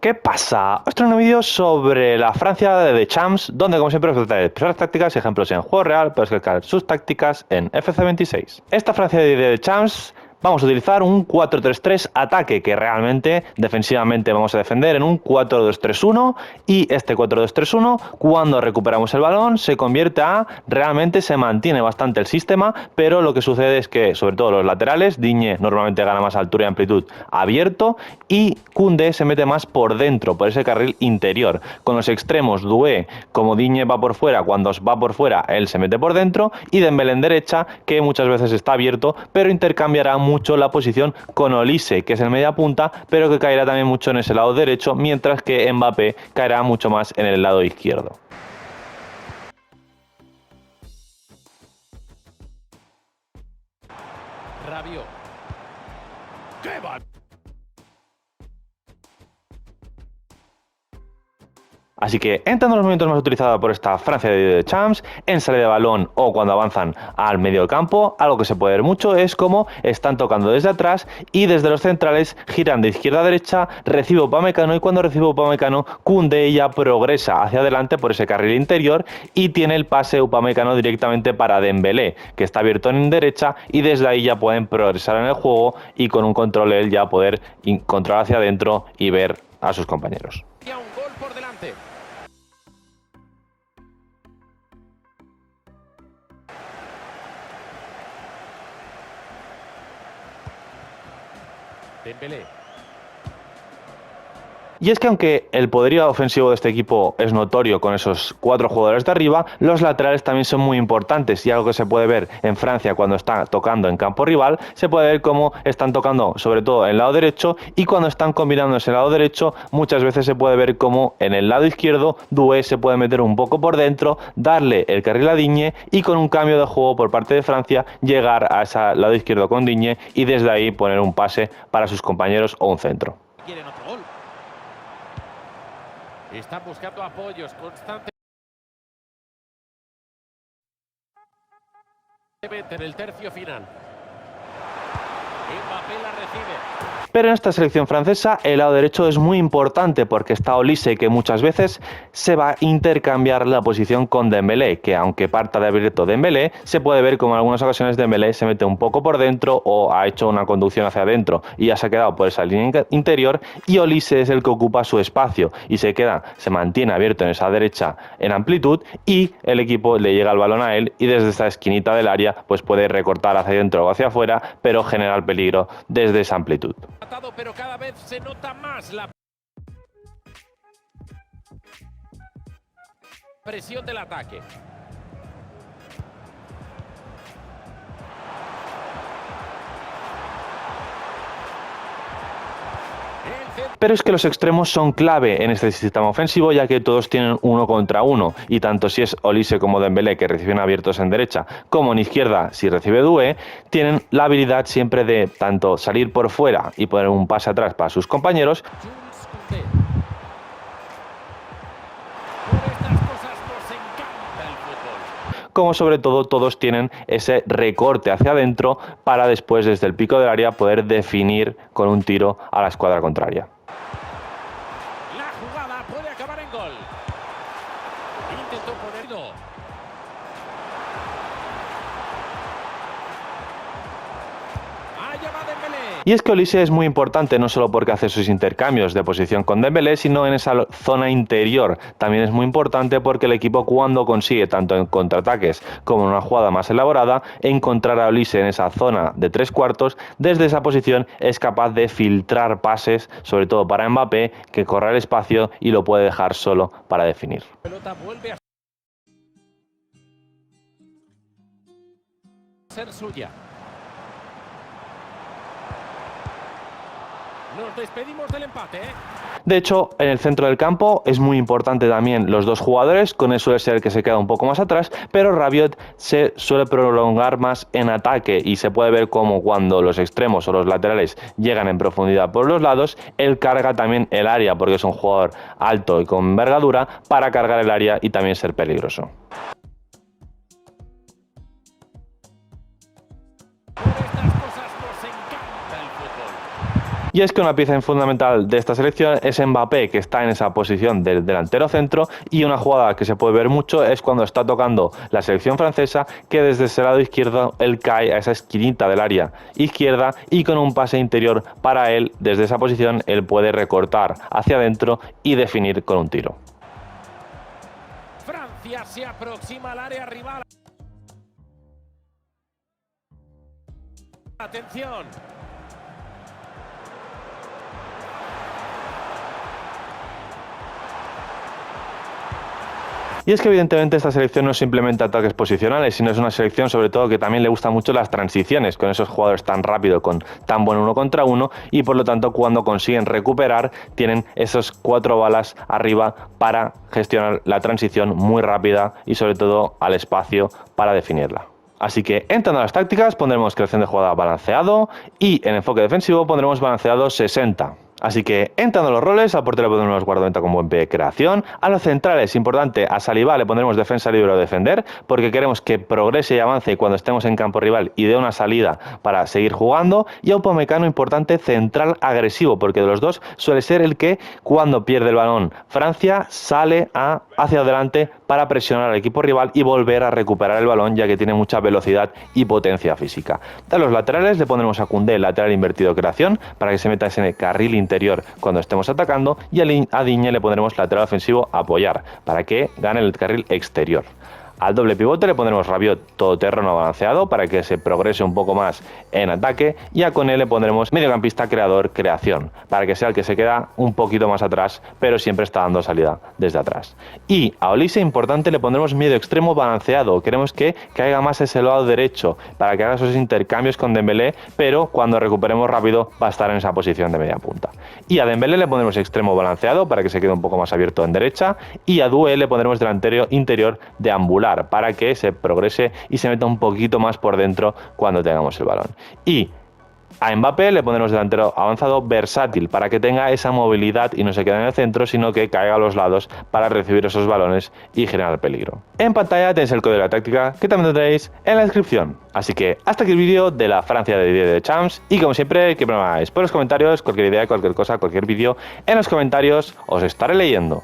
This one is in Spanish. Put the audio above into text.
¿Qué pasa? Esto es un vídeo sobre la Francia de The Champs, donde como siempre os trataré las tácticas y ejemplos en juego real, pero explicar sus tácticas en FC26. Esta Francia de The Champs vamos a utilizar un 4-3-3 ataque, que realmente defensivamente vamos a defender en un 4-2-3-1, y este 4-2-3-1 cuando recuperamos el balón se convierte a, realmente se mantiene bastante el sistema, pero lo que sucede es que sobre todo los laterales, Digne normalmente gana más altura y amplitud abierto, y Koundé se mete más por dentro, por ese carril interior. Con los extremos, Doué, como Digne va por fuera, cuando va por fuera él se mete por dentro, y Dembélé en derecha, que muchas veces está abierto, pero intercambiará mucho la posición con Olise, que es el media punta, pero que caerá también mucho en ese lado derecho, mientras que Mbappé caerá mucho más en el lado izquierdo. Rabiot. ¡Qué va! Así que entrando en los movimientos más utilizados por esta Francia de Champs, en salida de balón o cuando avanzan al medio del campo, algo que se puede ver mucho es cómo están tocando desde atrás y desde los centrales giran de izquierda a derecha, recibe Upamecano, y cuando recibe Upamecano, Koundé ya progresa hacia adelante por ese carril interior y tiene el pase Upamecano directamente para Dembélé, que está abierto en derecha, y desde ahí ya pueden progresar en el juego y con un control él ya poder controlar hacia adentro y ver a sus compañeros. Ya un gol por delante. Dembélé. Y es que aunque el poderío ofensivo de este equipo es notorio con esos 4 jugadores de arriba, los laterales también son muy importantes, y algo que se puede ver en Francia cuando está tocando en campo rival, se puede ver cómo están tocando sobre todo en el lado derecho, y cuando están combinando ese lado derecho muchas veces se puede ver cómo en el lado izquierdo Doué se puede meter un poco por dentro, darle el carril a Digne y con un cambio de juego por parte de Francia llegar a ese lado izquierdo con Digne y desde ahí poner un pase para sus compañeros o un centro. Quieren otro gol. Están buscando apoyos constantemente en el tercio final. Mbappé la recibe. Pero en esta selección francesa el lado derecho es muy importante porque está Olise, que muchas veces se va a intercambiar la posición con Dembélé, que aunque parta de abierto Dembélé, se puede ver como en algunas ocasiones Dembélé se mete un poco por dentro o ha hecho una conducción hacia adentro y ya se ha quedado por esa línea interior, y Olise es el que ocupa su espacio y se mantiene abierto en esa derecha en amplitud, y el equipo le llega el balón a él y desde esta esquinita del área pues puede recortar hacia adentro o hacia afuera, pero genera el peligro desde esa amplitud. Pero cada vez se nota más la presión del ataque. Pero es que los extremos son clave en este sistema ofensivo, ya que todos tienen 1 contra 1, y tanto si es Olise como Dembélé, que reciben abiertos en derecha, como en izquierda si recibe Doué, tienen la habilidad siempre de tanto salir por fuera y poner un pase atrás para sus compañeros, como sobre todo todos tienen ese recorte hacia adentro para después desde el pico del área poder definir con un tiro a la escuadra contraria. La jugada puede acabar en gol. Intentó ponerlo. Allá va Dembélé. Y es que Olise es muy importante no solo porque hace sus intercambios de posición con Dembélé, sino en esa zona interior. También es muy importante porque el equipo, cuando consigue tanto en contraataques como en una jugada más elaborada, encontrar a Olise en esa zona de 3/4, desde esa posición es capaz de filtrar pases, sobre todo para Mbappé, que corre el espacio y lo puede dejar solo para definir. La pelota vuelve a ser suya. Nos despedimos del empate, ¿eh? De hecho, en el centro del campo es muy importante también los dos jugadores, con él suele ser el que se queda un poco más atrás, pero Rabiot se suele prolongar más en ataque y se puede ver como cuando los extremos o los laterales llegan en profundidad por los lados, él carga también el área porque es un jugador alto y con envergadura para cargar el área y también ser peligroso. Por estas cosas nos encanta el fútbol. Y es que una pieza fundamental de esta selección es Mbappé, que está en esa posición del delantero centro, y una jugada que se puede ver mucho es cuando está tocando la selección francesa, que desde ese lado izquierdo él cae a esa esquinita del área izquierda y con un pase interior para él, desde esa posición, él puede recortar hacia adentro y definir con un tiro. Francia se aproxima al área rival. Atención. Y es que evidentemente esta selección no es simplemente ataques posicionales, sino es una selección sobre todo que también le gustan mucho las transiciones, con esos jugadores tan rápidos, con tan buen 1 contra 1, y por lo tanto cuando consiguen recuperar tienen esos 4 balas arriba para gestionar la transición muy rápida y sobre todo al espacio para definirla. Así que entrando a las tácticas pondremos creación de jugada balanceado y en enfoque defensivo pondremos balanceado 60. Así que entrando en los roles, al portero le pondremos guardameta con buen pie de creación, a los centrales, importante, a Saliba le pondremos defensa libre o defender, porque queremos que progrese y avance cuando estemos en campo rival y dé una salida para seguir jugando, y a Upamecano, importante, central agresivo, porque de los dos suele ser el que cuando pierde el balón Francia sale hacia adelante para presionar al equipo rival y volver a recuperar el balón, ya que tiene mucha velocidad y potencia física. A los laterales le pondremos a Koundé, lateral invertido creación, para que se meta en el carril interior cuando estemos atacando, y a Digne le pondremos lateral ofensivo apoyar, para que gane el carril exterior. Al doble pivote le pondremos Rabiot todoterreno balanceado para que se progrese un poco más en ataque, y a Koné le pondremos mediocampista creador creación para que sea el que se queda un poquito más atrás pero siempre está dando salida desde atrás. Y a Olise, importante, le pondremos medio extremo balanceado, queremos que caiga más ese lado derecho para que haga esos intercambios con Dembélé, pero cuando recuperemos rápido va a estar en esa posición de media punta. Y a Dembélé le pondremos extremo balanceado para que se quede un poco más abierto en derecha, y a Doué le pondremos delantero interior de ambular para que se progrese y se meta un poquito más por dentro cuando tengamos el balón. Y a Mbappé le pondremos delantero avanzado versátil para que tenga esa movilidad y no se quede en el centro, sino que caiga a los lados para recibir esos balones y generar peligro. En pantalla tenéis el código de la táctica que también tendréis en la descripción. Así que hasta aquí el vídeo de la Francia de Didier Deschamps, y como siempre que me hagáis por los comentarios cualquier idea, cualquier cosa, cualquier vídeo, en los comentarios os estaré leyendo.